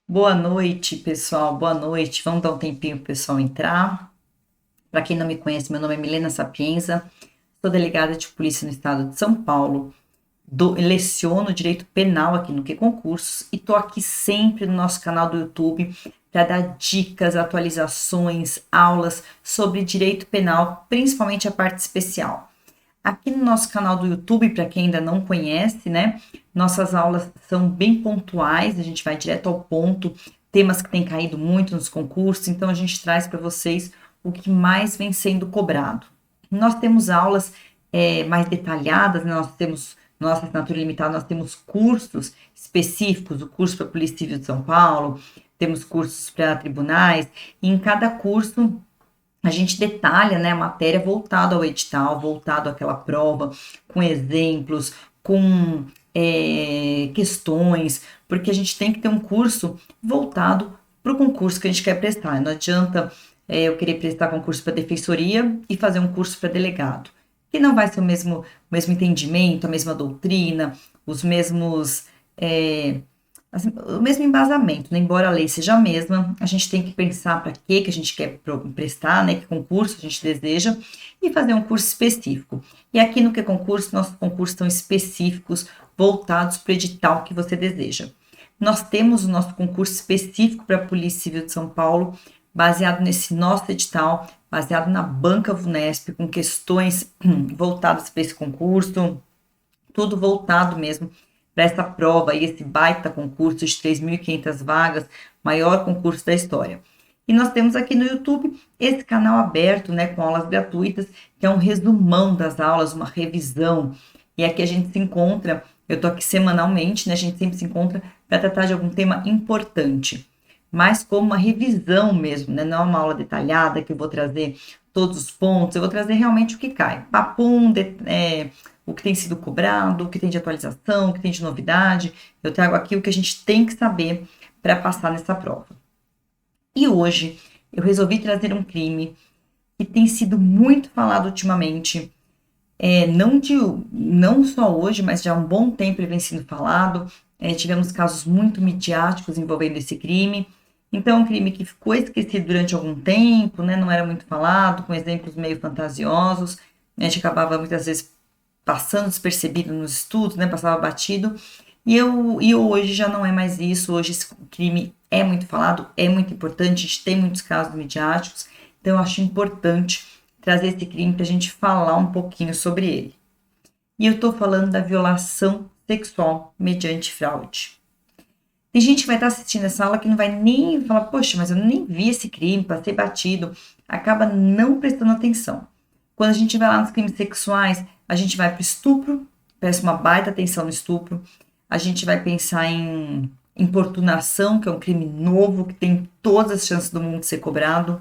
Boa noite, pessoal. Boa noite. Vamos dar um tempinho para o pessoal entrar. Para quem não me conhece, meu nome é Milena Sapienza, sou delegada de polícia no estado de São Paulo, leciono direito penal aqui no Que Concursos e estou aqui sempre no nosso canal do YouTube para dar dicas, atualizações, aulas sobre direito penal, principalmente a parte especial. Aqui no nosso canal do YouTube, para quem ainda não conhece, né? Nossas aulas são bem pontuais, a gente vai direto ao ponto, temas que têm caído muito nos concursos, então a gente traz para vocês o que mais vem sendo cobrado. Nós temos aulas mais detalhadas, né? Nós temos, nossa assinatura limitada, nós temos cursos específicos, o curso para Polícia Civil de São Paulo, temos cursos para tribunais, e em cada curso a gente detalha, né, a matéria voltado ao edital, voltado àquela prova, com exemplos, com questões, porque a gente tem que ter um curso voltado para o concurso que a gente quer prestar. Não adianta eu querer prestar concurso para defensoria e fazer um curso para delegado, que não vai ser o mesmo entendimento, a mesma doutrina, os mesmos assim, o mesmo embasamento, né? Embora a lei seja a mesma, a gente tem que pensar para que a gente quer prestar, né? Que concurso a gente deseja e fazer um curso específico. E aqui no Que Concurso, nossos concursos estão específicos, voltados para o edital que você deseja. Nós temos o nosso concurso específico para a Polícia Civil de São Paulo, baseado nesse nosso edital, baseado na Banca Vunesp, com questões voltadas para esse concurso, tudo voltado mesmo para essa prova e esse baita concurso de 3.500 vagas, maior concurso da história. E nós temos aqui no YouTube esse canal aberto, né, com aulas gratuitas, que é um resumão das aulas, uma revisão. E aqui a gente se encontra, eu tô aqui semanalmente, né, a gente sempre se encontra para tratar de algum tema importante, mas como uma revisão mesmo, né, não é uma aula detalhada que eu vou trazer todos os pontos, eu vou trazer realmente o que cai. Papum, o que tem sido cobrado, o que tem de atualização, o que tem de novidade. Eu trago aqui o que a gente tem que saber para passar nessa prova. E hoje eu resolvi trazer um crime que tem sido muito falado ultimamente, não só hoje, mas já há um bom tempo ele vem sendo falado. Tivemos casos muito midiáticos envolvendo esse crime. Então, é um crime que ficou esquecido durante algum tempo, né? Não era muito falado, com exemplos meio fantasiosos. A gente acabava muitas vezes passando despercebido nos estudos, né? Passava batido. E hoje já não é mais isso. Hoje esse crime é muito falado, é muito importante. A gente tem muitos casos midiáticos. Então, eu acho importante trazer esse crime para a gente falar um pouquinho sobre ele. E eu estou falando da violação sexual mediante fraude. Tem gente que vai estar assistindo essa aula que não vai nem falar, poxa, mas eu nem vi esse crime, passei batido. Acaba não prestando atenção. Quando a gente vai lá nos crimes sexuais, a gente vai para o estupro, presta uma baita atenção no estupro. A gente vai pensar em importunação, que é um crime novo, que tem todas as chances do mundo de ser cobrado.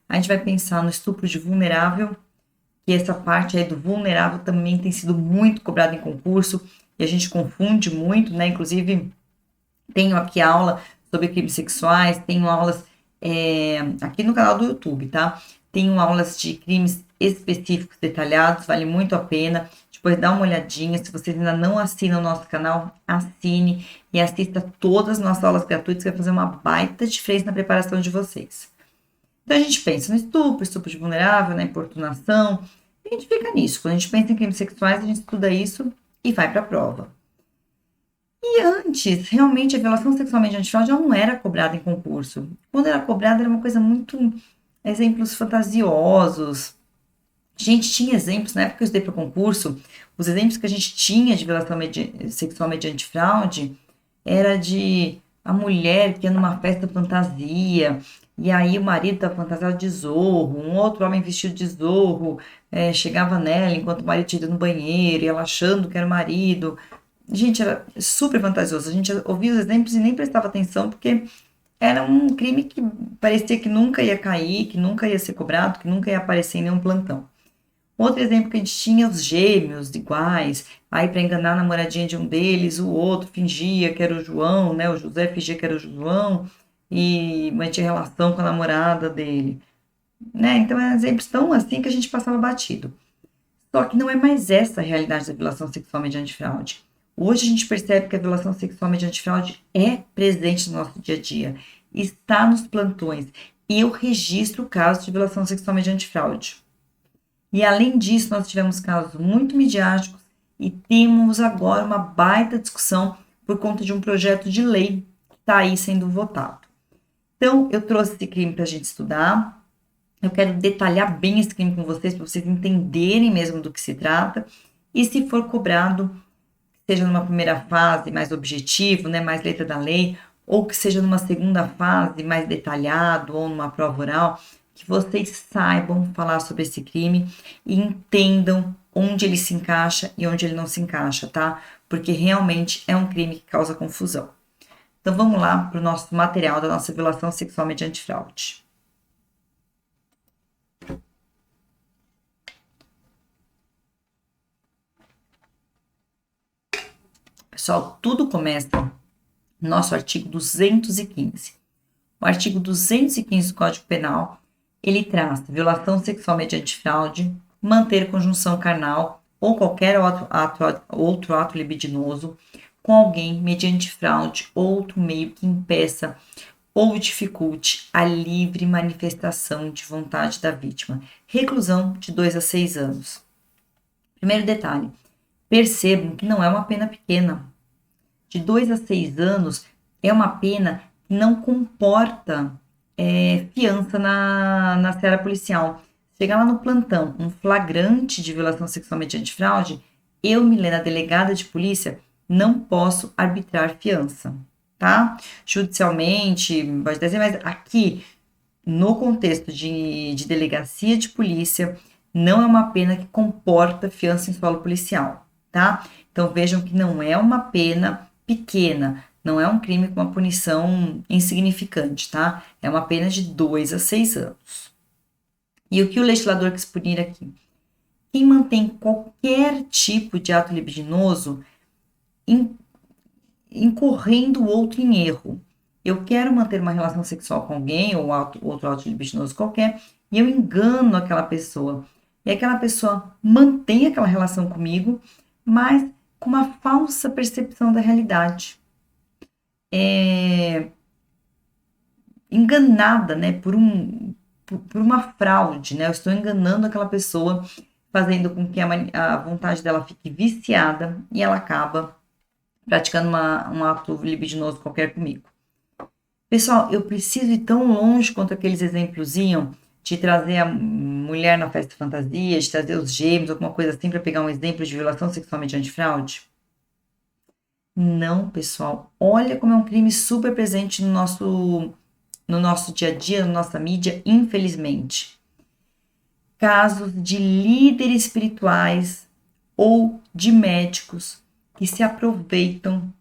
A gente vai pensar no estupro de vulnerável, que essa parte aí do vulnerável também tem sido muito cobrada em concurso, e a gente confunde muito, né? Inclusive, tenho aqui aula sobre crimes sexuais, tenho aulas aqui no canal do YouTube, tá? Tenho aulas de crimes específicos detalhados, vale muito a pena. Depois dá uma olhadinha. Se vocês ainda não assinam o nosso canal, assine e assista todas as nossas aulas gratuitas, que vai fazer uma baita diferença na preparação de vocês. Então a gente pensa no estupro, estupro de vulnerável, na importunação, e a gente fica nisso. Quando a gente pensa em crimes sexuais, a gente estuda isso e vai para a prova. E antes, realmente, a violação sexual mediante fraude já não era cobrada em concurso. Quando era cobrada, era uma coisa muito. Exemplos fantasiosos. A gente tinha exemplos, na época que eu estudei para concurso, os exemplos que a gente tinha de violação sexual mediante fraude era de a mulher que ia numa festa fantasia, e aí o marido estava fantasiado de zorro, um outro homem vestido de zorro chegava nela enquanto o marido tinha ido no banheiro, e ela achando que era o marido. Gente, era super fantasioso. A gente ouvia os exemplos e nem prestava atenção, porque era um crime que parecia que nunca ia cair, que nunca ia ser cobrado, que nunca ia aparecer em nenhum plantão. Outro exemplo que a gente tinha, os gêmeos iguais, aí para enganar a namoradinha de um deles, o outro fingia que era o João, né? O José fingia que era o João e mantinha relação com a namorada dele, né? Então, eram exemplos tão assim que a gente passava batido. Só que não é mais essa a realidade da violação sexual mediante fraude. Hoje a gente percebe que a violação sexual mediante fraude é presente no nosso dia a dia, está nos plantões. E eu registro casos de violação sexual mediante fraude. E além disso, nós tivemos casos muito midiáticos e temos agora uma baita discussão por conta de um projeto de lei que está aí sendo votado. Então, eu trouxe esse crime para a gente estudar. Eu quero detalhar bem esse crime com vocês, para vocês entenderem mesmo do que se trata. E se for cobrado, seja numa primeira fase mais objetivo, né, mais letra da lei, ou que seja numa segunda fase mais detalhado, ou numa prova oral, que vocês saibam falar sobre esse crime e entendam onde ele se encaixa e onde ele não se encaixa, tá? Porque realmente é um crime que causa confusão. Então vamos lá para o nosso material da nossa violação sexual mediante fraude. Pessoal, tudo começa no nosso artigo 215. O artigo 215 do Código Penal, ele traz violação sexual mediante fraude, manter conjunção carnal ou qualquer outro ato libidinoso com alguém mediante fraude ou outro meio que impeça ou dificulte a livre manifestação de vontade da vítima. Reclusão de 2 a 6 anos. Primeiro detalhe, percebam que não é uma pena pequena. De 2 a 6 anos é uma pena que não comporta fiança na seara policial. Chegar lá no plantão, um flagrante de violação sexual mediante fraude, eu, Milena, delegada de polícia, não posso arbitrar fiança, tá? Judicialmente, pode dizer, mas aqui, no contexto de delegacia de polícia, não é uma pena que comporta fiança em solo policial, tá? Então, vejam que não é uma pena pequena, não é um crime com uma punição insignificante, tá? É uma pena de 2 a 6 anos. E o que o legislador quis punir aqui? Quem mantém qualquer tipo de ato libidinoso incorrendo o outro em erro. Eu quero manter uma relação sexual com alguém ou outro ato libidinoso qualquer e eu engano aquela pessoa. E aquela pessoa mantém aquela relação comigo, mas com uma falsa percepção da realidade. Enganada, né, por uma fraude, né? Eu estou enganando aquela pessoa, fazendo com que a vontade dela fique viciada e ela acaba praticando um ato libidinoso qualquer comigo. Pessoal, eu preciso ir tão longe quanto aqueles exemplos iam, de trazer a mulher na festa de fantasia, de trazer os gêmeos, alguma coisa assim, para pegar um exemplo de violação sexual mediante fraude? Não, pessoal. Olha como é um crime super presente no nosso dia a dia, na nossa mídia, infelizmente. Casos de líderes espirituais ou de médicos que se aproveitam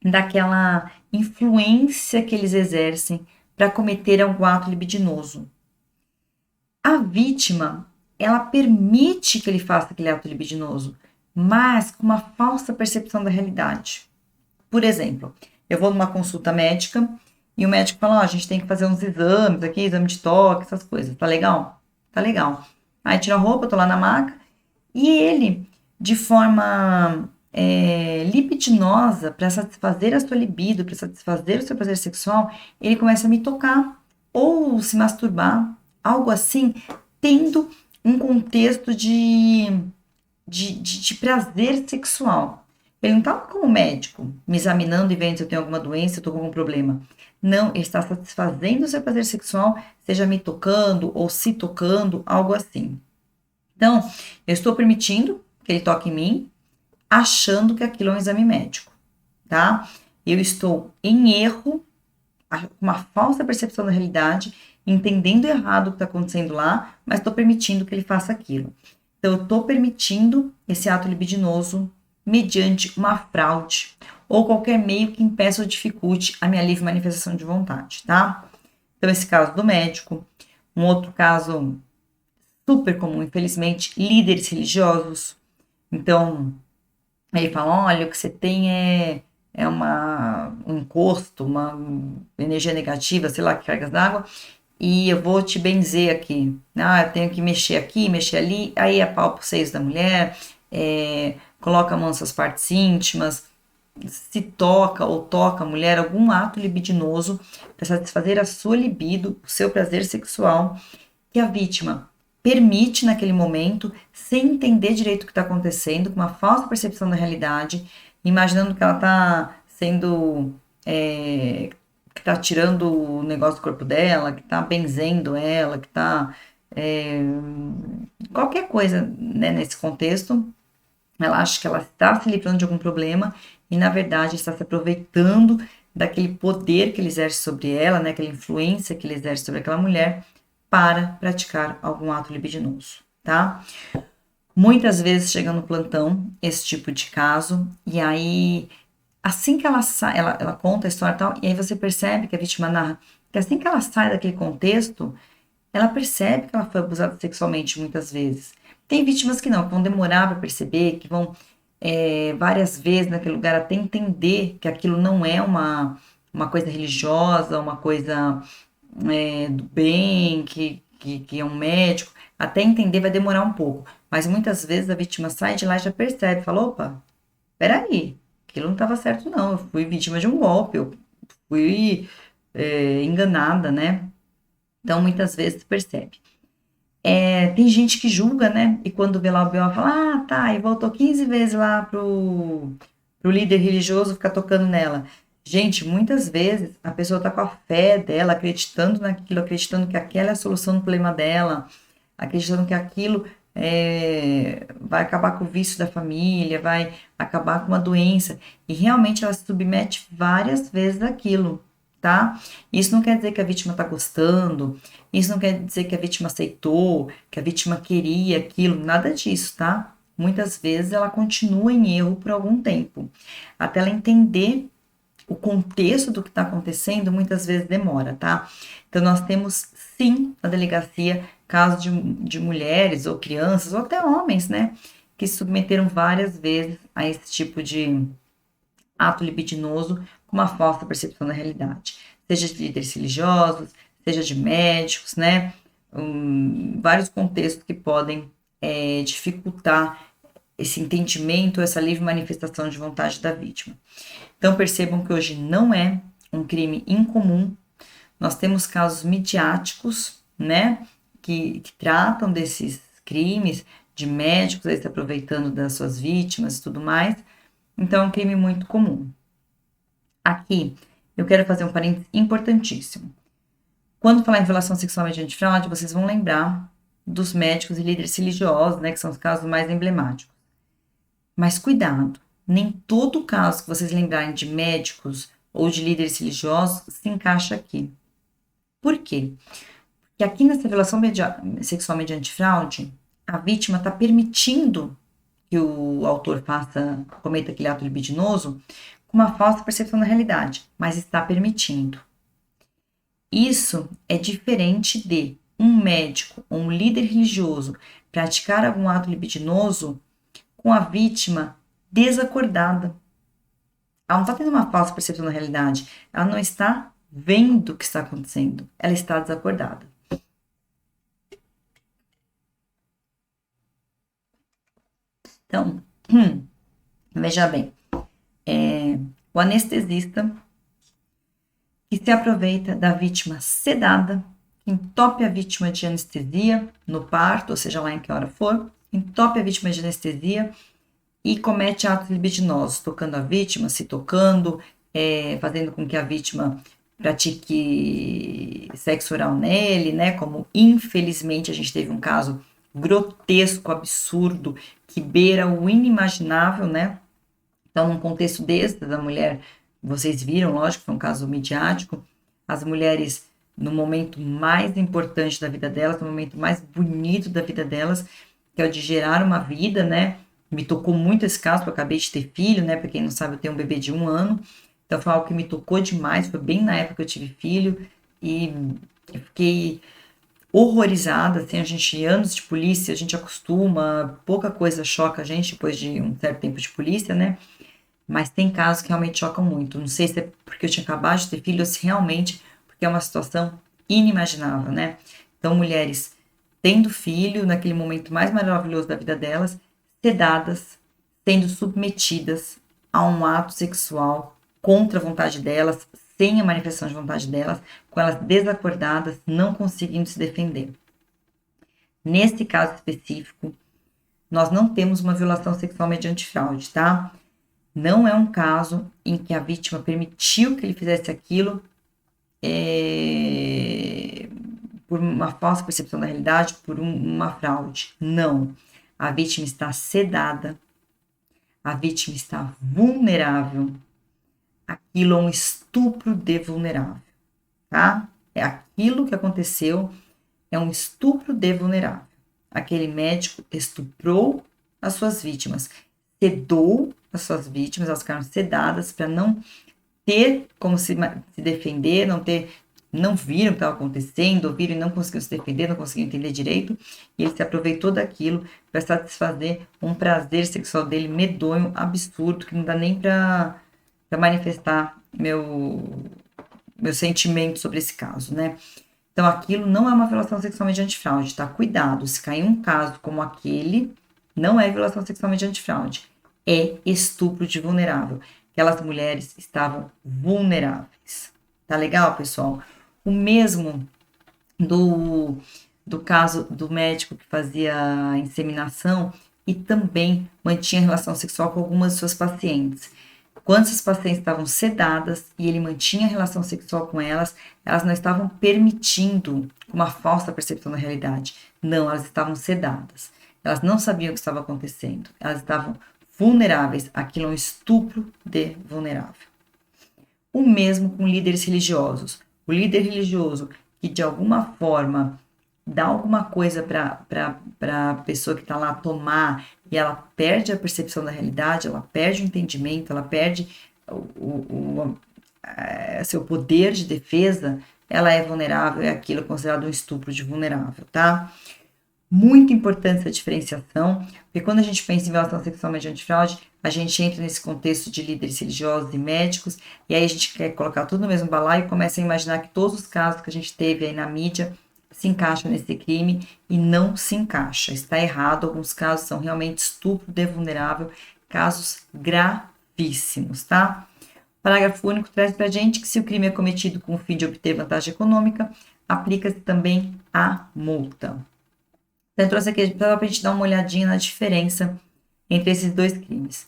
daquela influência que eles exercem para cometer algum ato libidinoso. A vítima, ela permite que ele faça aquele ato libidinoso, mas com uma falsa percepção da realidade. Por exemplo, eu vou numa consulta médica e o médico fala, a gente tem que fazer uns exames aqui, exame de toque, essas coisas, tá legal? Tá legal. Aí tira a roupa, tô lá na maca, e ele, de forma libidinosa, para satisfazer a sua libido, para satisfazer o seu prazer sexual, ele começa a me tocar ou se masturbar, algo assim, tendo um contexto de prazer sexual. Ele não está como médico, me examinando e vendo se eu tenho alguma doença, se eu estou com algum problema. Não, ele está satisfazendo o seu prazer sexual, seja me tocando ou se tocando, algo assim. Então, eu estou permitindo que ele toque em mim, achando que aquilo é um exame médico, tá? Eu estou em erro, com uma falsa percepção da realidade, entendendo errado o que está acontecendo lá, mas estou permitindo que ele faça aquilo. Então, eu estou permitindo esse ato libidinoso mediante uma fraude ou qualquer meio que impeça ou dificulte a minha livre manifestação de vontade, tá? Então, esse caso do médico. Um outro caso super comum, infelizmente, líderes religiosos. Então, ele fala, olha, o que você tem é um encosto, uma energia negativa, sei lá, que cargas d'água, e eu vou te benzer aqui. Eu tenho que mexer aqui, mexer ali, aí apalpa os seios da mulher, coloca a mão nas suas partes íntimas, se toca ou toca a mulher, algum ato libidinoso para satisfazer a sua libido, o seu prazer sexual, que a vítima permite naquele momento, sem entender direito o que está acontecendo, com uma falsa percepção da realidade, imaginando que ela está sendo, que está tirando o negócio do corpo dela, que está benzendo ela, que está qualquer coisa, né, nesse contexto. Ela acha que ela está se livrando de algum problema e, na verdade, está se aproveitando daquele poder que ele exerce sobre ela, né, aquela influência que ele exerce sobre aquela mulher para praticar algum ato libidinoso, tá? Muitas vezes chega no plantão esse tipo de caso e aí, assim que ela sai, ela conta a história e tal, e aí você percebe que a vítima narra que assim que ela sai daquele contexto, ela percebe que ela foi abusada sexualmente muitas vezes. Tem vítimas que não, que vão demorar para perceber, que vão várias vezes naquele lugar até entender que aquilo não é uma coisa religiosa, uma coisa do bem, que é um médico. Até entender vai demorar um pouco. Mas muitas vezes a vítima sai de lá e já percebe, fala, opa, peraí, aquilo não estava certo não, eu fui vítima de um golpe, eu fui enganada, né? Então, muitas vezes percebe. Tem gente que julga, né? E quando vê lá o B.O. fala, ah, tá, e voltou 15 vezes lá pro líder religioso ficar tocando nela. Gente, muitas vezes a pessoa tá com a fé dela, acreditando naquilo, acreditando que aquela é a solução do problema dela, acreditando que aquilo vai acabar com o vício da família, vai acabar com uma doença. E realmente ela se submete várias vezes àquilo, tá? Isso não quer dizer que a vítima tá gostando, isso não quer dizer que a vítima aceitou, que a vítima queria aquilo, nada disso, tá? Muitas vezes ela continua em erro por algum tempo. Até ela entender o contexto do que está acontecendo, muitas vezes demora, tá? Então, nós temos, sim, na delegacia, casos de mulheres ou crianças, ou até homens, né? Que se submeteram várias vezes a esse tipo de ato libidinoso com uma falsa percepção da realidade. Seja de líderes religiosos, seja de médicos, né? Vários contextos que podem dificultar esse entendimento, essa livre manifestação de vontade da vítima. Então percebam que hoje não é um crime incomum. Nós temos casos midiáticos, né, que tratam desses crimes, de médicos aí se aproveitando das suas vítimas e tudo mais. Então é um crime muito comum. Aqui eu quero fazer um parênteses importantíssimo. Quando falar em violação sexual mediante fraude, vocês vão lembrar dos médicos e líderes religiosos, né, que são os casos mais emblemáticos. Mas cuidado, nem todo caso que vocês lembrarem de médicos ou de líderes religiosos se encaixa aqui. Por quê? Porque aqui nessa violação sexual mediante fraude, a vítima está permitindo que o autor cometa aquele ato libidinoso com uma falsa percepção da realidade, mas está permitindo. Isso é diferente de um médico ou um líder religioso praticar algum ato libidinoso com a vítima desacordada. Ela não está tendo uma falsa percepção da realidade. Ela não está vendo o que está acontecendo. Ela está desacordada. Então, veja bem. O anestesista que se aproveita da vítima sedada, entope a vítima de anestesia no parto, ou seja, lá em que hora for, entope a vítima de anestesia e comete atos libidinosos, tocando a vítima, se tocando, fazendo com que a vítima pratique sexo oral nele, né? Como infelizmente a gente teve um caso grotesco, absurdo, que beira o inimaginável, né? Então, num contexto desse, da mulher, vocês viram, lógico, foi um caso midiático, as mulheres, no momento mais importante da vida delas, no momento mais bonito da vida delas, que é o de gerar uma vida, né? Me tocou muito esse caso, porque eu acabei de ter filho, né? Pra quem não sabe, eu tenho um bebê de 1 ano. Então, foi algo que me tocou demais. Foi bem na época que eu tive filho. E eu fiquei horrorizada. Assim, a gente, anos de polícia, a gente acostuma. Pouca coisa choca a gente depois de um certo tempo de polícia, né? Mas tem casos que realmente chocam muito. Não sei se é porque eu tinha acabado de ter filho ou se realmente porque é uma situação inimaginável, né? Então, mulheres tendo filho naquele momento mais maravilhoso da vida delas, sedadas, sendo submetidas a um ato sexual contra a vontade delas, sem a manifestação de vontade delas, com elas desacordadas, não conseguindo se defender. Nesse caso específico, nós não temos uma violação sexual mediante fraude, tá? Não é um caso em que a vítima permitiu que ele fizesse aquilo por uma falsa percepção da realidade, por uma fraude. Não. A vítima está sedada, a vítima está vulnerável. Aquilo é um estupro de vulnerável, tá? É aquilo que aconteceu, é um estupro de vulnerável. Aquele médico estuprou as suas vítimas, sedou as suas vítimas, elas ficaram sedadas para não ter como se defender, não viram o que estava acontecendo, ouviram e não conseguiram se defender, não conseguiram entender direito, e ele se aproveitou daquilo para satisfazer um prazer sexual dele medonho, absurdo, que não dá nem para manifestar meu sentimento sobre esse caso, né? Então, aquilo não é uma violação sexual mediante fraude, tá? Cuidado, se cair um caso como aquele, não é violação sexual mediante fraude, é estupro de vulnerável. Aquelas mulheres estavam vulneráveis. Tá legal, pessoal? O mesmo do caso do médico que fazia a inseminação e também mantinha relação sexual com algumas de suas pacientes. Quando essas pacientes estavam sedadas e ele mantinha relação sexual com elas, elas não estavam permitindo uma falsa percepção da realidade. Não, elas estavam sedadas. Elas não sabiam o que estava acontecendo. Elas estavam vulneráveis. Aquilo é um estupro de vulnerável. O mesmo com líderes religiosos. O líder religioso que de alguma forma dá alguma coisa para a pessoa que está lá tomar e ela perde a percepção da realidade, ela perde o entendimento, ela perde seu poder de defesa, ela é vulnerável, é aquilo considerado um estupro de vulnerável, tá? Muito importante essa diferenciação, porque quando a gente pensa em violação sexual mediante fraude, a gente entra nesse contexto de líderes religiosos e médicos, e aí a gente quer colocar tudo no mesmo balaio e começa a imaginar que todos os casos que a gente teve aí na mídia se encaixam nesse crime e não se encaixa. Está errado, alguns casos são realmente estupro de vulnerável, casos gravíssimos, tá? Parágrafo único traz pra gente que se o crime é cometido com o fim de obter vantagem econômica, aplica-se também a multa. Então, eu trouxe aqui para a gente dar uma olhadinha na diferença entre esses dois crimes.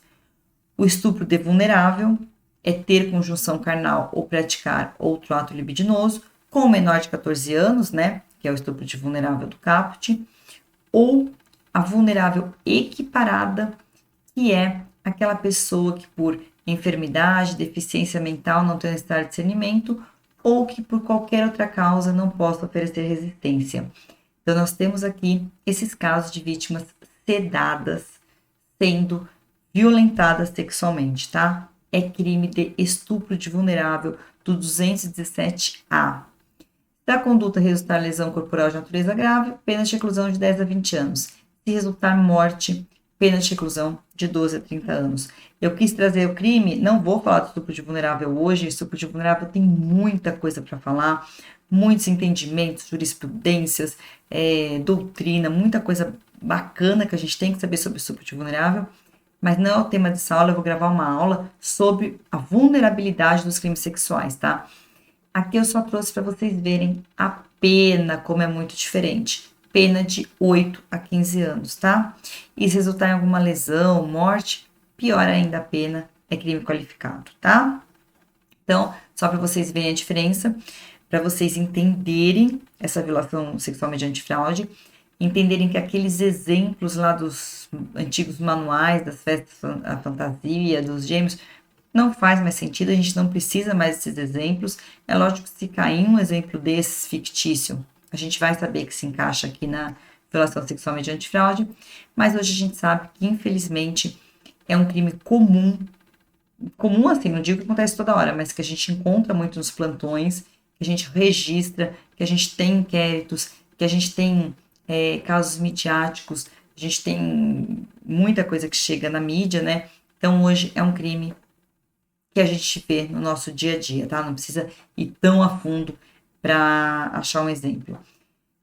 O estupro de vulnerável é ter conjunção carnal ou praticar outro ato libidinoso com o menor de 14 anos, né? Que é o estupro de vulnerável do caput, ou a vulnerável equiparada, que é aquela pessoa que por enfermidade, deficiência mental não tem necessidade de discernimento, ou que por qualquer outra causa não possa oferecer resistência. Então, nós temos aqui esses casos de vítimas sedadas sendo violentadas sexualmente, tá? É crime de estupro de vulnerável do 217A. Se a conduta resultar lesão corporal de natureza grave, pena de reclusão de 10 a 20 anos. Se resultar morte, pena de reclusão de 12 a 30 anos. Eu quis trazer o crime, não vou falar de estupro de vulnerável hoje, estupro de vulnerável tem muita coisa para falar, muitos entendimentos, jurisprudências, doutrina, muita coisa bacana que a gente tem que saber sobre estupro de vulnerável, mas não é o tema dessa aula, eu vou gravar uma aula sobre a vulnerabilidade dos crimes sexuais, tá? Aqui eu só trouxe para vocês verem a pena, como é muito diferente. Pena de 8 a 15 anos, tá? E se resultar em alguma lesão, morte, pior ainda a pena, é crime qualificado, tá? Então, só para vocês verem a diferença, para vocês entenderem essa violação sexual mediante fraude, entenderem que aqueles exemplos lá dos antigos manuais, das festas, a fantasia, dos gêmeos, não faz mais sentido, a gente não precisa mais desses exemplos. É lógico que se cair um exemplo desses fictício, a gente vai saber que se encaixa aqui na violação sexual mediante fraude, mas hoje a gente sabe que, infelizmente, é um crime comum assim, não digo que acontece toda hora, mas que a gente encontra muito nos plantões, que a gente registra, que a gente tem inquéritos, que a gente tem casos midiáticos, a gente tem muita coisa que chega na mídia, né? Então, hoje é um crime que a gente vê no nosso dia a dia, tá? Não precisa ir tão a fundo para achar um exemplo.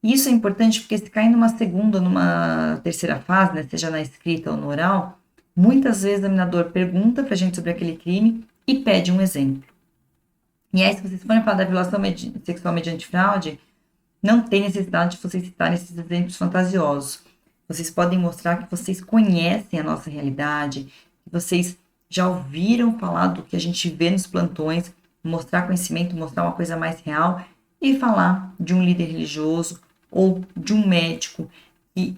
E isso é importante porque se cair numa segunda ou numa terceira fase, né, seja na escrita ou no oral, Muitas vezes o examinador pergunta pra gente sobre aquele crime e pede um exemplo. E aí, se vocês forem falar da violação sexual mediante fraude, não tem necessidade de vocês citarem esses exemplos fantasiosos. Vocês podem mostrar que vocês conhecem a nossa realidade, que vocês já ouviram falar do que a gente vê nos plantões, mostrar conhecimento, mostrar uma coisa mais real e falar de um líder religioso ou de um médico que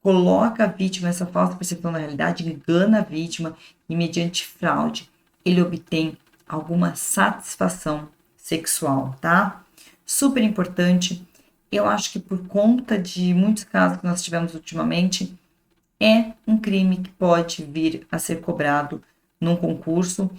coloca a vítima nessa falsa percepção da realidade, engana a vítima e, mediante fraude, ele obtém alguma satisfação sexual, tá? Super importante. Eu acho que por conta de muitos casos que nós tivemos ultimamente, é um crime que pode vir a ser cobrado num concurso.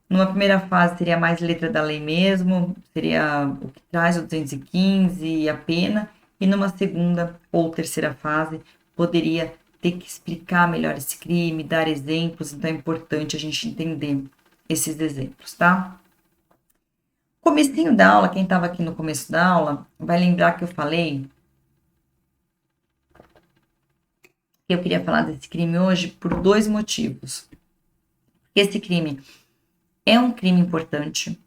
Numa primeira fase seria mais letra da lei mesmo, seria o que traz o 215 e a pena, e numa segunda ou terceira fase poderia ter que explicar melhor esse crime, dar exemplos, então é importante a gente entender esses exemplos, tá? Comecinho da aula, quem estava aqui no começo da aula, vai lembrar que eu falei que eu queria falar desse crime hoje por 2 motivos. Esse crime é um crime importante,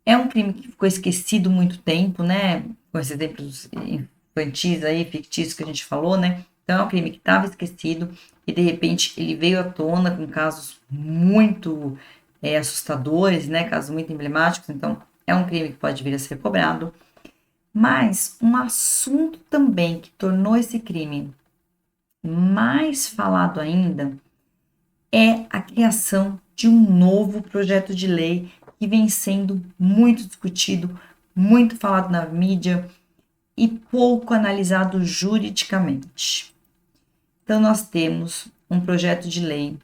é um crime que ficou esquecido muito tempo, né? Com esses exemplos infantis aí, fictícios que a gente falou, né? Então é um crime que estava esquecido e de repente ele veio à tona com casos muito assustadores, né? Casos muito emblemáticos, então é um crime que pode vir a ser cobrado. Mas um assunto também que tornou esse crime mais falado ainda é a criação de um novo projeto de lei que vem sendo muito discutido, muito falado na mídia e pouco analisado juridicamente. Então, nós temos um projeto de lei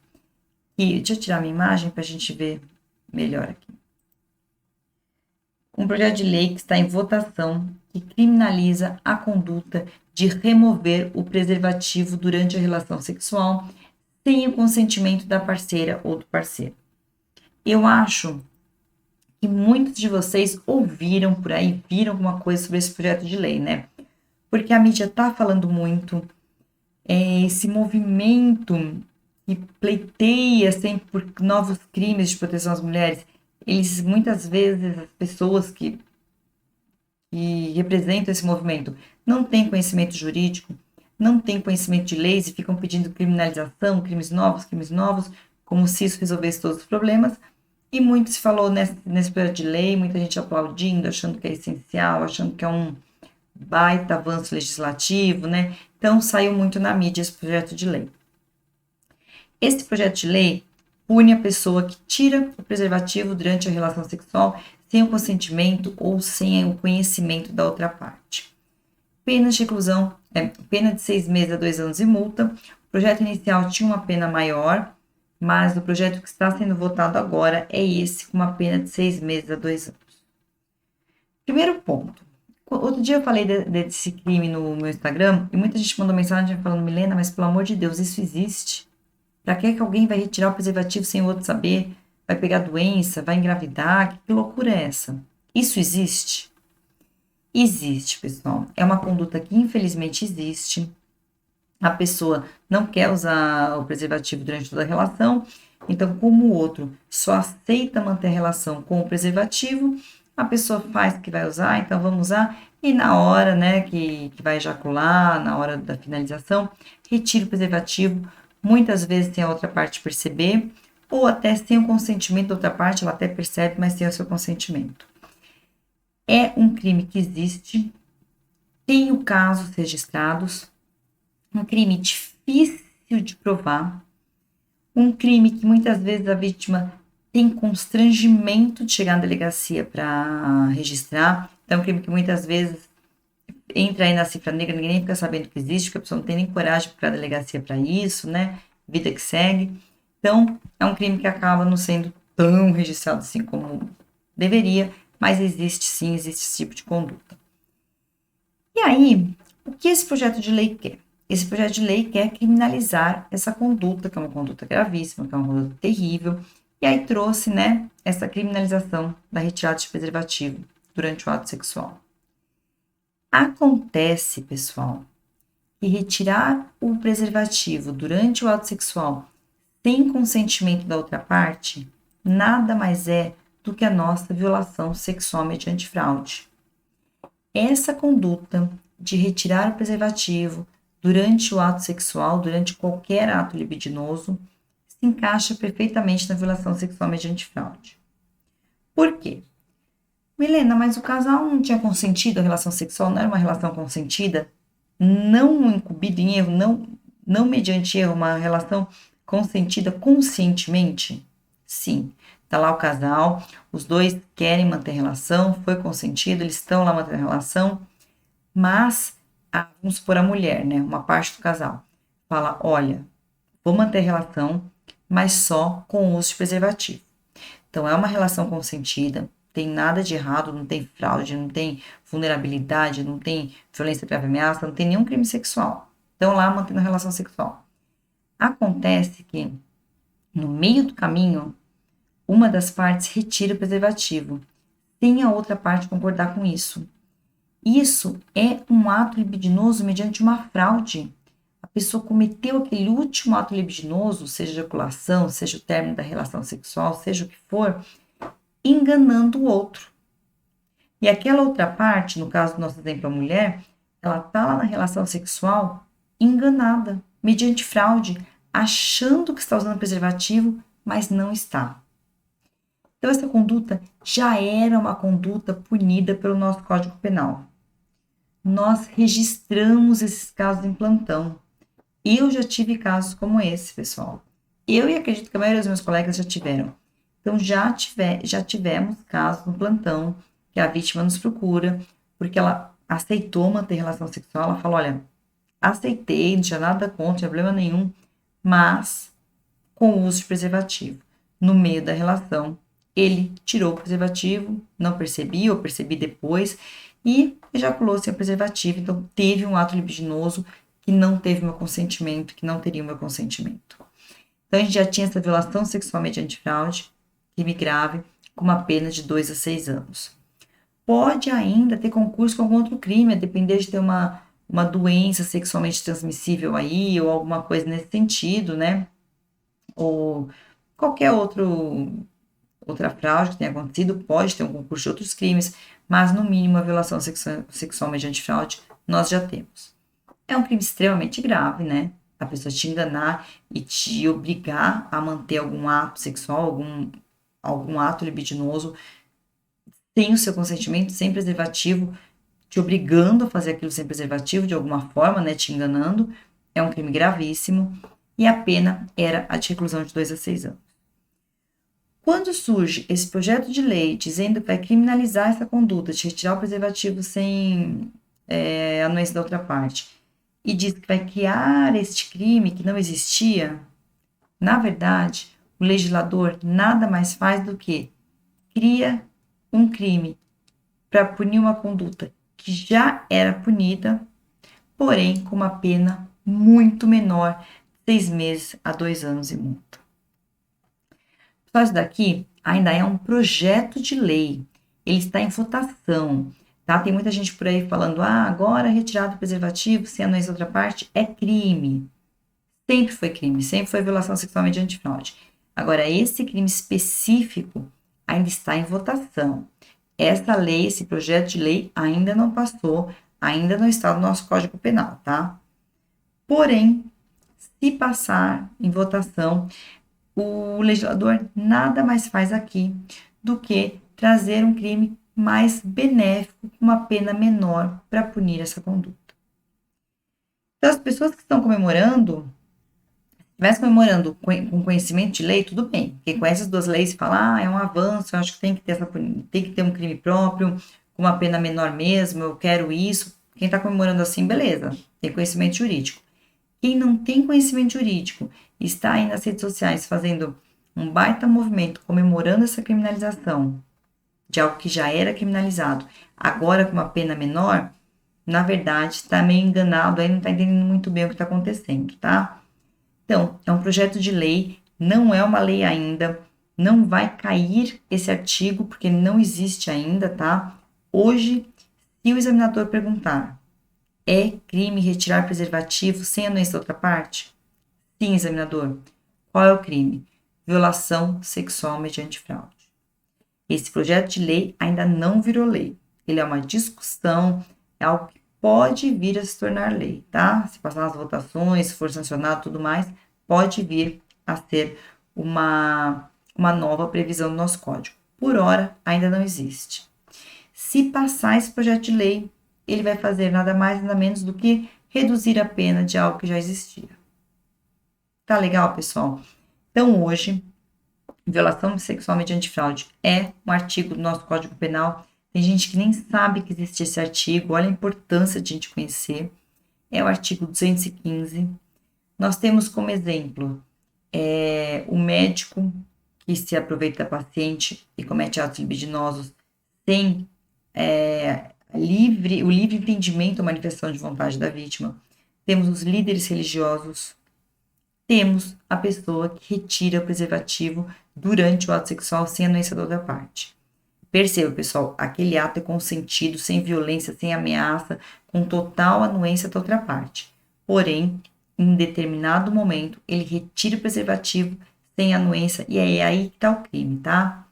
que, deixa eu tirar minha imagem para a gente ver melhor aqui. Um projeto de lei que está em votação que criminaliza a conduta de remover o preservativo durante a relação sexual sem o consentimento da parceira ou do parceiro. Eu acho que muitos de vocês ouviram por aí, viram alguma coisa sobre esse projeto de lei, né? Porque a mídia tá falando muito, esse movimento que pleiteia sempre por novos crimes de proteção às mulheres, eles muitas vezes, as pessoas que representam esse movimento não têm conhecimento jurídico, não têm conhecimento de leis e ficam pedindo criminalização, crimes novos, como se isso resolvesse todos os problemas. E muito se falou nesse projeto de lei, muita gente aplaudindo, achando que é essencial, achando que é um baita avanço legislativo, né? Então saiu muito na mídia esse projeto de lei. Esse projeto de lei pune a pessoa que tira o preservativo durante a relação sexual sem o consentimento ou sem o conhecimento da outra parte. Pena de reclusão, pena de 6 meses a 2 anos e multa. O projeto inicial tinha uma pena maior, mas o projeto que está sendo votado agora é esse, com uma pena de 6 meses a 2 anos. Primeiro ponto. Outro dia eu falei desse crime no meu Instagram e muita gente mandou mensagem falando: Milena, mas pelo amor de Deus, isso existe? Pra que alguém vai retirar o preservativo sem o outro saber? Vai pegar doença? Vai engravidar? Que loucura é essa? Isso existe? Existe, pessoal. É uma conduta que infelizmente existe. A pessoa não quer usar o preservativo durante toda a relação, então, como o outro só aceita manter a relação com o preservativo, a pessoa faz que vai usar, então vamos usar, e na hora, né, que vai ejacular, na hora da finalização, retira o preservativo, muitas vezes sem a outra parte perceber, ou até sem o consentimento da outra parte, ela até percebe, mas sem o seu consentimento. É um crime que existe, tenho casos registrados, um crime difícil de provar, um crime que muitas vezes a vítima tem constrangimento de chegar na delegacia para registrar, então é um crime que muitas vezes entra aí na cifra negra, ninguém nem fica sabendo que existe, porque a pessoa não tem nem coragem para a delegacia para isso, né? Vida que segue. Então, é um crime que acaba não sendo tão registrado assim como deveria, mas existe sim, existe esse tipo de conduta. E aí, o que esse projeto de lei quer? Esse projeto de lei quer criminalizar essa conduta, que é uma conduta gravíssima, que é uma conduta terrível, e aí trouxe, né, essa criminalização da retirada de preservativo durante o ato sexual. Acontece, pessoal, que retirar o preservativo durante o ato sexual sem consentimento da outra parte, nada mais é do que a nossa violação sexual mediante fraude. Essa conduta de retirar o preservativo durante o ato sexual, durante qualquer ato libidinoso, se encaixa perfeitamente na violação sexual mediante fraude. Por quê? Milena, mas o casal não tinha consentido a relação sexual, não era uma relação consentida? Não incumbido em erro, não mediante erro, uma relação consentida conscientemente? Sim, tá lá o casal, os dois querem manter a relação, foi consentido, eles estão lá mantendo a relação, mas, vamos supor a mulher, né, uma parte do casal, fala, olha, vou manter a relação, mas só com o uso de preservativo. Então, é uma relação consentida, tem nada de errado, não tem fraude, não tem vulnerabilidade, não tem violência prévia ameaça, não tem nenhum crime sexual. Estão lá mantendo a relação sexual. Acontece que, no meio do caminho, uma das partes retira o preservativo, sem a outra parte concordar com isso. Isso é um ato libidinoso mediante uma fraude. A pessoa cometeu aquele último ato libidinoso, seja ejaculação, seja o término da relação sexual, seja o que for, enganando o outro. E aquela outra parte, no caso do nosso exemplo, a mulher, ela tá lá na relação sexual enganada, mediante fraude, achando que está usando preservativo, mas não está. Então, essa conduta já era uma conduta punida pelo nosso Código Penal. Nós registramos esses casos em plantão. Eu já tive casos como esse, pessoal. Eu e acredito que a maioria dos meus colegas já tiveram. Então, já tivemos casos no plantão que a vítima nos procura porque ela aceitou manter relação sexual. Ela falou, olha, aceitei, não tinha nada contra, não tinha problema nenhum, mas com o uso de preservativo. No meio da relação, ele tirou o preservativo, não percebi ou percebi depois, e ejaculou sem o preservativo. Então, teve um ato libidinoso que não teve meu consentimento, que não teria o meu consentimento. Então, a gente já tinha essa violação sexual mediante fraude, crime grave, com uma pena de 2 a 6 anos. Pode ainda ter concurso com algum outro crime, a depender de ter uma doença sexualmente transmissível aí, ou alguma coisa nesse sentido, né? Ou qualquer outra fraude que tenha acontecido, pode ter um concurso de outros crimes, mas no mínimo a violação sexual mediante fraude nós já temos. É um crime extremamente grave, né? A pessoa te enganar e te obrigar a manter algum ato sexual, algum ato libidinoso sem o seu consentimento, sem preservativo, te obrigando a fazer aquilo sem preservativo de alguma forma, né? Te enganando. É um crime gravíssimo e a pena era a de reclusão de 2 a 6 anos. Quando surge esse projeto de lei dizendo que vai criminalizar essa conduta de retirar o preservativo sem anuência da outra parte, e diz que vai criar este crime que não existia, na verdade, o legislador nada mais faz do que cria um crime para punir uma conduta que já era punida, porém com uma pena muito menor, 6 meses a 2 anos e multa. Só isso daqui ainda é um projeto de lei, ele está em votação, tá? Tem muita gente por aí falando, agora retirado o preservativo sem anuência da outra parte é crime. Sempre foi crime, sempre foi violação sexual mediante fraude. Agora, esse crime específico ainda está em votação. Essa lei, esse projeto de lei ainda não passou, ainda não está no nosso Código Penal, tá? Porém, se passar em votação, o legislador nada mais faz aqui do que trazer um crime mais benéfico, com uma pena menor para punir essa conduta. Então, as pessoas que estão comemorando, estivesse comemorando com conhecimento de lei, tudo bem. Quem conhece as duas leis fala, é um avanço, eu acho que tem que ter um crime próprio, com uma pena menor mesmo, eu quero isso. Quem está comemorando assim, beleza, tem conhecimento jurídico. Quem não tem conhecimento jurídico está aí nas redes sociais fazendo um baita movimento, comemorando essa criminalização de algo que já era criminalizado, agora com uma pena menor, na verdade, está meio enganado, aí não está entendendo muito bem o que está acontecendo, tá? Então, é um projeto de lei, não é uma lei ainda, não vai cair esse artigo, porque não existe ainda, tá? Hoje, se o examinador perguntar, é crime retirar preservativo sem anuência da outra parte? Sim, examinador. Qual é o crime? Violação sexual mediante fraude. Esse projeto de lei ainda não virou lei. Ele é uma discussão, é algo que pode vir a se tornar lei, tá? Se passar nas votações, se for sancionado e tudo mais, pode vir a ser uma nova previsão do nosso código. Por hora, ainda não existe. Se passar esse projeto de lei, ele vai fazer nada mais, nada menos do que reduzir a pena de algo que já existia. Tá legal, pessoal? Então, hoje, violação sexual mediante fraude é um artigo do nosso Código Penal. Tem gente que nem sabe que existe esse artigo, olha a importância de a gente conhecer. É o artigo 215. Nós temos como exemplo o médico que se aproveita da paciente e comete atos libidinosos sem o livre entendimento ou manifestação de vontade da vítima. Temos os líderes religiosos. Temos a pessoa que retira o preservativo durante o ato sexual sem anuência da outra parte. Perceba, pessoal, aquele ato é consentido, sem violência, sem ameaça, com total anuência da outra parte. Porém, em determinado momento, ele retira o preservativo sem anuência e é aí que está o crime, tá?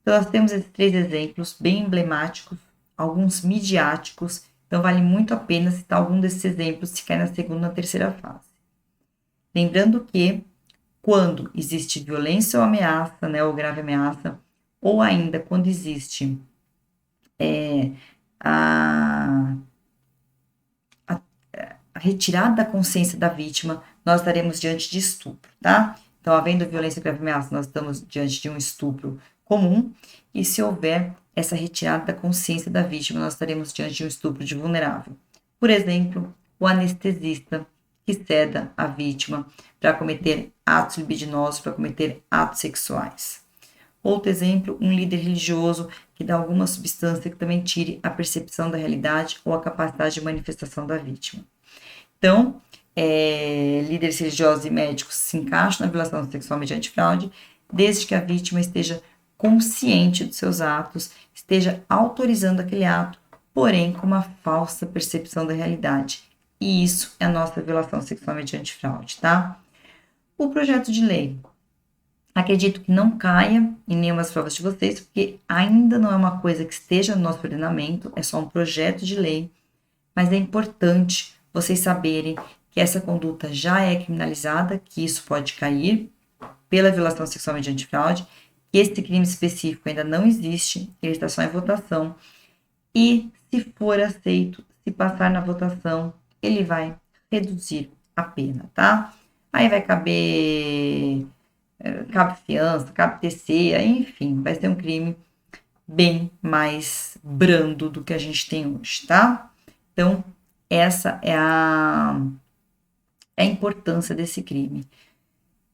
Então, nós temos esses 3 exemplos bem emblemáticos, alguns midiáticos, então vale muito a pena citar algum desses exemplos se cai na segunda ou na terceira fase. Lembrando que, quando existe violência ou ameaça, né, ou grave ameaça, ou ainda quando existe a retirada da consciência da vítima, nós estaremos diante de estupro, tá? Então, havendo violência ou grave ameaça, nós estamos diante de um estupro comum, e se houver essa retirada da consciência da vítima, nós estaremos diante de um estupro de vulnerável. Por exemplo, o anestesista que ceda a vítima para cometer atos libidinosos, para cometer atos sexuais. Outro exemplo, um líder religioso que dá alguma substância que também tire a percepção da realidade ou a capacidade de manifestação da vítima. Então, líderes religiosos e médicos se encaixam na violação sexual mediante fraude, desde que a vítima esteja consciente dos seus atos, esteja autorizando aquele ato, porém com uma falsa percepção da realidade. E isso é a nossa violação sexual mediante fraude, tá? O projeto de lei, acredito que não caia em nenhuma das provas de vocês, porque ainda não é uma coisa que esteja no nosso ordenamento, é só um projeto de lei, mas é importante vocês saberem que essa conduta já é criminalizada, que isso pode cair pela violação sexual mediante fraude, que esse crime específico ainda não existe, ele está só em votação, e se for aceito, se passar na votação, ele vai reduzir a pena, tá? Aí vai cabe fiança, cabe TC, enfim, vai ser um crime bem mais brando do que a gente tem hoje, tá? Então, essa é a importância desse crime.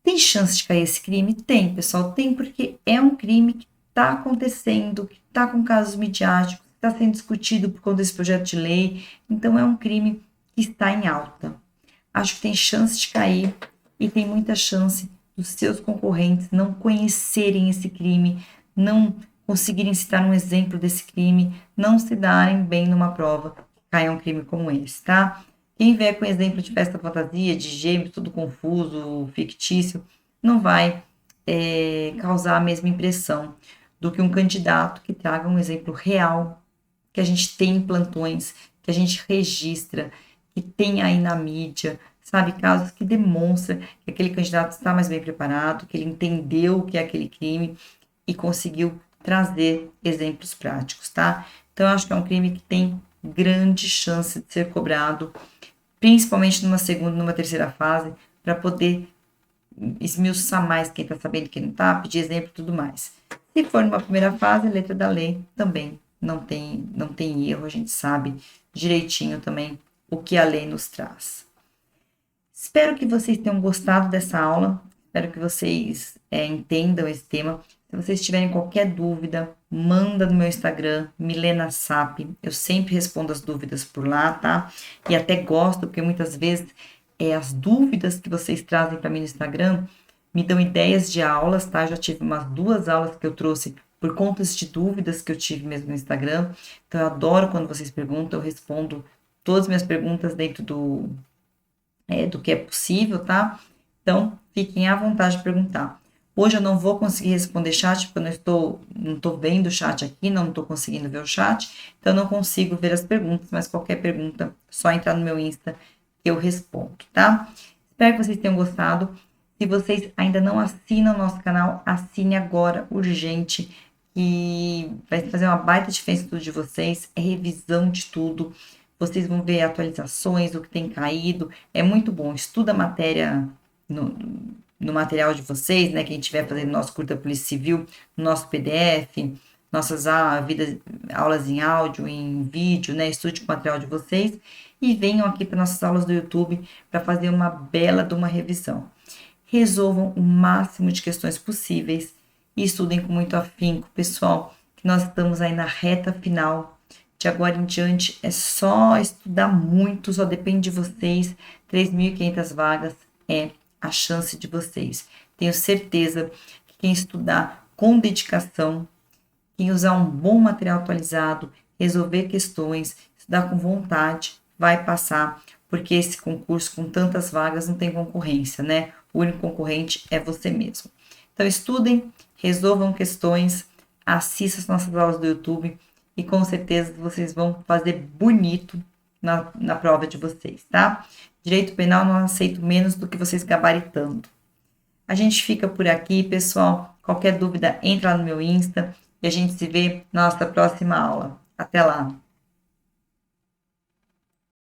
Tem chance de cair esse crime? Tem, pessoal, tem, porque é um crime que está acontecendo, que está com casos midiáticos, que está sendo discutido por conta desse projeto de lei, então é um crime que está em alta. Acho que tem chance de cair e tem muita chance dos seus concorrentes não conhecerem esse crime, não conseguirem citar um exemplo desse crime, não se darem bem numa prova que caia um crime como esse, tá? Quem vier com exemplo de festa fantasia, de gêmeos, tudo confuso, fictício, não vai causar a mesma impressão do que um candidato que traga um exemplo real, que a gente tem em plantões, que a gente registra, que tem aí na mídia, sabe? Casos que demonstram que aquele candidato está mais bem preparado, que ele entendeu o que é aquele crime e conseguiu trazer exemplos práticos, tá? Então, eu acho que é um crime que tem grande chance de ser cobrado, principalmente numa segunda, numa terceira fase, para poder esmiuçar mais quem está sabendo e quem não está, pedir exemplo e tudo mais. Se for numa primeira fase, a letra da lei também não tem erro, a gente sabe direitinho também o que a lei nos traz. Espero que vocês tenham gostado dessa aula, espero que vocês entendam esse tema. Se vocês tiverem qualquer dúvida, manda no meu Instagram, Milena Sap. Eu sempre respondo as dúvidas por lá, tá? E até gosto, porque muitas vezes as dúvidas que vocês trazem para mim no Instagram me dão ideias de aulas, tá? Eu já tive umas 2 aulas que eu trouxe por conta de dúvidas que eu tive mesmo no Instagram. Então, eu adoro quando vocês perguntam, eu respondo todas as minhas perguntas dentro do que é possível, tá? Então, fiquem à vontade de perguntar. Hoje eu não vou conseguir responder chat, porque eu não estou vendo o chat aqui, não estou conseguindo ver o chat, então eu não consigo ver as perguntas, mas qualquer pergunta, é só entrar no meu Insta que eu respondo, tá? Espero que vocês tenham gostado. Se vocês ainda não assinam o nosso canal, assine agora, urgente, que vai fazer uma baita diferença em tudo de vocês, é revisão de tudo, vocês vão ver atualizações, o que tem caído, é muito bom, estuda a matéria no material de vocês, né, quem estiver fazendo nosso curta Polícia Civil, no nosso PDF, nossas aulas em áudio, em vídeo, né, estude o material de vocês e venham aqui para nossas aulas do YouTube para fazer uma bela de uma revisão. Resolvam o máximo de questões possíveis e estudem com muito afinco, pessoal, que nós estamos aí na reta final. De agora em diante é só estudar muito, só depende de vocês. 3.500 vagas é a chance de vocês. Tenho certeza que quem estudar com dedicação, quem usar um bom material atualizado, resolver questões, estudar com vontade, vai passar, porque esse concurso com tantas vagas não tem concorrência, né? O único concorrente é você mesmo. Então estudem, resolvam questões, assistam as nossas aulas do YouTube e com certeza vocês vão fazer bonito na prova de vocês, tá? Direito penal não aceito menos do que vocês gabaritando. A gente fica por aqui, pessoal. Qualquer dúvida, entra lá no meu Insta e a gente se vê na nossa próxima aula. Até lá!